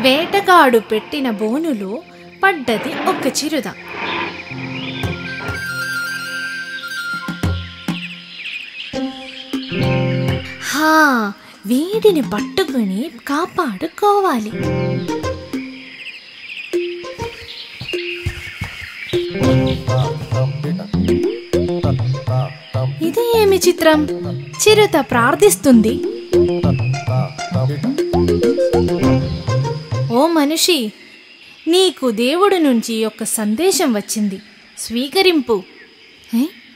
వేటగాడు పెట్టిన బోనులో పడ్డది ఒక చిరుత. వీడిని పట్టుకుని కాపాడుకోవాలి. ఇది ఏమి చిత్రం? చిరుత ప్రార్థిస్తుంది. ఓ మనిషి, నీకు దేవుడి నుంచి ఒక సందేశం వచ్చింది, స్వీకరింపు.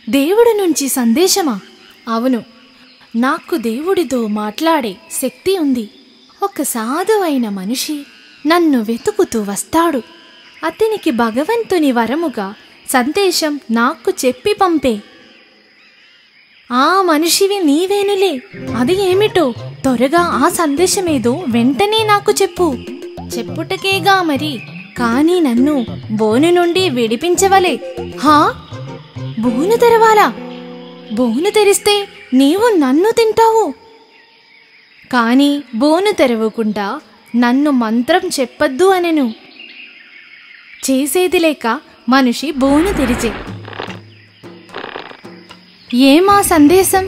దేవుడి నుంచి సందేశమా? అవును, నాకు దేవుడితో మాట్లాడే శక్తి ఉంది. ఒక సాధువైన మనిషి నన్ను వెతుకుతూ వస్తాడు. అతనికి భగవంతుని వరముగా సందేశం నాకు చెప్పి పంపే. ఆ మనిషివి నీవేనులే. అది ఏమిటో త్వరగా ఆ సందేశమేదో వెంటనే నాకు చెప్పు. చెప్పుటకేగా మరి, కానీ నన్ను బోను నుండి విడిపించవలే. బోను తెరవాలా? బోను తెరిస్తే నీవు నన్ను తింటావు. కానీ బోను తెరవకుండా నన్ను మంత్రం చెప్పద్దు అనెను. చేసేది లేక మనిషి బోను తెరిచే. ఏమా సందేశం?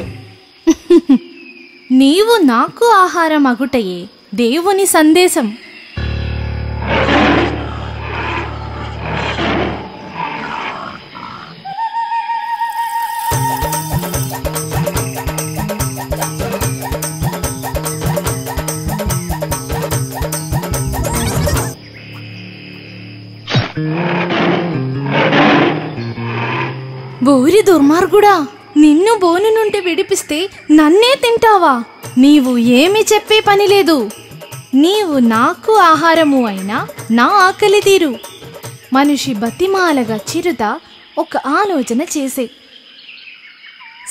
నీవు నాకు ఆహారం అగుటయే దేవుని సందేశం. బోరి దుర్మార్గుడా, నిన్ను బోను నుండి విడిపిస్తే నన్నే తింటావా? నీవు ఏమి చెప్పే పని లేదు. నీవు నాకు ఆహారము అయినా నా ఆకలి తీరు. మనిషి బతిమాలగా చిరుత ఒక ఆలోచన చేసే.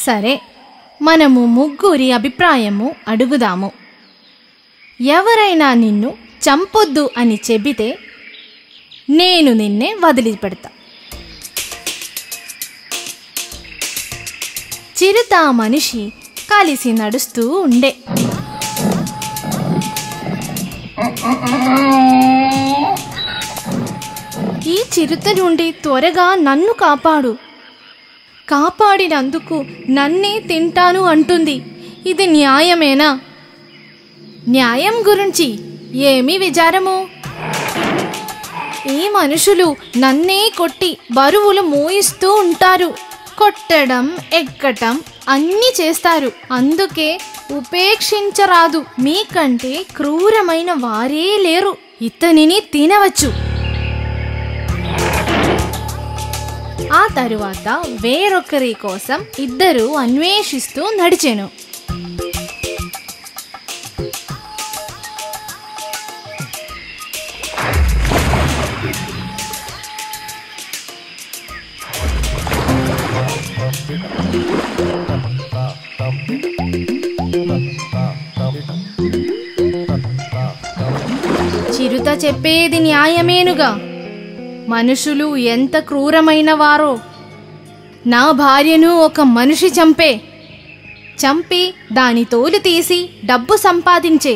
సరే, మనము ముగ్గురి అభిప్రాయము అడుగుదాము. ఎవరైనా నిన్ను చంపొద్దు అని చెబితే నేను నిన్నే వదిలిపెడతా. చిరుత మనిషి కలిసి నడుస్తూ ఉండే. ఈ చిరుత నుండి త్వరగా నన్ను కాపాడు. కాపాడినందుకు నన్నే తింటాను అంటుంది. ఇది న్యాయమేనా? న్యాయం గురించి ఏమి విచారము? ఈ మనుషులు నన్నే కొట్టి బరువులు మోయిస్తూ ఉంటారు. కొట్టడం, ఎక్కటం అన్నీ చేస్తారు. అందుకే ఉపేక్షించరాదు. మీకంటే క్రూరమైన వారే లేరు. ఇతనిని తినవచ్చు. ఆ తరువాత వేరొకరి కోసం ఇద్దరు అన్వేషిస్తూ నడిచెను. చిరుత చెప్పేది న్యాయమేనుగా. మనుషులు ఎంత క్రూరమైన వారో. నా భార్యను ఒక మనిషి చంపి దాని తోలు తీసి డబ్బు సంపాదించే.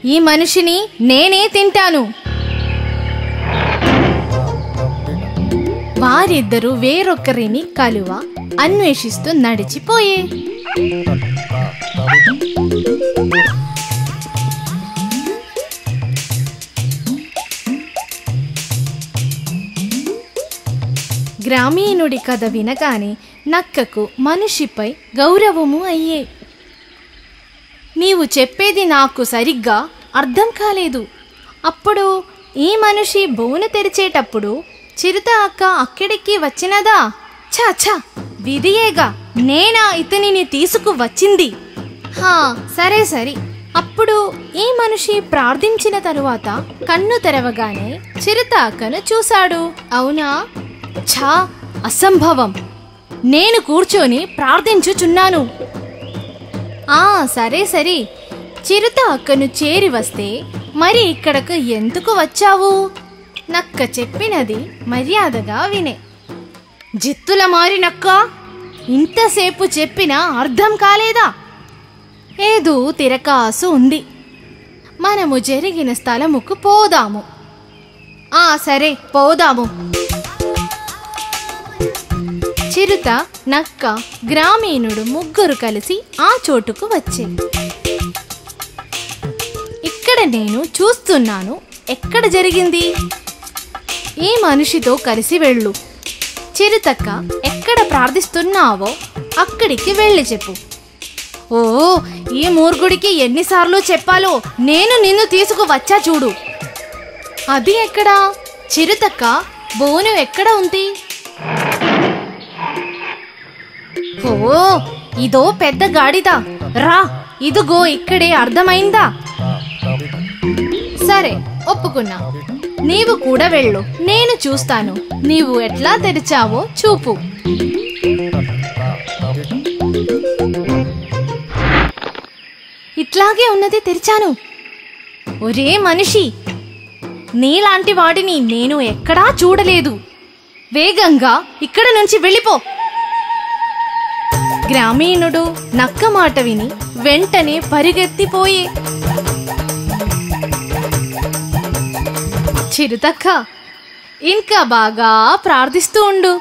ఈ మనిషిని నేనే తింటాను. వారిద్దరూ వేరొకరిని కలువ అన్వేషిస్తూ నడిచిపోయే. గ్రామీణుడి కథ వినగానే నక్కకు మనిషిపై గౌరవము అయ్యే. నీవు చెప్పేది నాకు సరిగ్గా అర్థం కాలేదు. అప్పుడు ఈ మనిషి బోను తెరిచేటప్పుడు చిరుత అక్క అక్కడికి వచ్చినదా? ఛా, విధియేగా నేనా ఇతనిని తీసుకువచ్చింది. సరే. అప్పుడు ఈ మనిషి ప్రార్థించిన తరువాత కన్ను తెరవగానే చిరుత అక్కను చూశాడు. అవునా? ఛా, అసంభవం. నేను కూర్చొని ప్రార్థించుచున్నాను. సరే. చిరుత అక్కను చేరి వస్తే మరి ఇక్కడకు ఎందుకు వచ్చావు? నక్క చెప్పినది మర్యాదగా వినే. జిత్తుల మారి నక్క, ఇంతసేపు చెప్పినా అర్థం కాలేదా? ఏదో తిరకాసు ఉంది. మన మనము జరిగిన స్థలముకు పోదాము. సరే పోదాము. చిరుత, నక్క, గ్రామీణుడు ముగ్గురు కలిసి ఆ చోటుకు వచ్చే. ఇక్కడ నేను చూస్తున్నాను. ఎక్కడ జరిగింది? ఈ మనిషితో కలిసి వెళ్ళు. చిరుతక్క, ఎక్కడ ప్రార్థిస్తున్నావో అక్కడికి వెళ్ళి చెప్పు. ఓ, ఈ మూర్ఖుడికి ఎన్నిసార్లు చెప్పాలో. నేను నిన్ను తీసుకువచ్చా చూడు. అది ఎక్కడా? చిరుతక్క, బోను ఎక్కడ ఉంది? ఓ, ఇదో పెద్ద గాడిద. రా, ఇదిగో ఇక్కడే. అర్థమైందా? సరే, ఒప్పుకున్నా. నీవు కూడా వెళ్ళు. నేను చూస్తాను నీవు ఎట్లా తెరిచావో చూపు. ఇట్లాగే ఉన్నది, తెరిచాను. ఒరే మనిషి, నీలాంటి వాడిని నేను ఎక్కడా చూడలేదు. వేగంగా ఇక్కడ నుంచి వెళ్ళిపో. గ్రామీణుడు నక్క మాట విని వెంటనే పరిగెత్తిపోయే. చిరుతక్క, ఇంకా బాగా ప్రార్థిస్తూ ఉండు.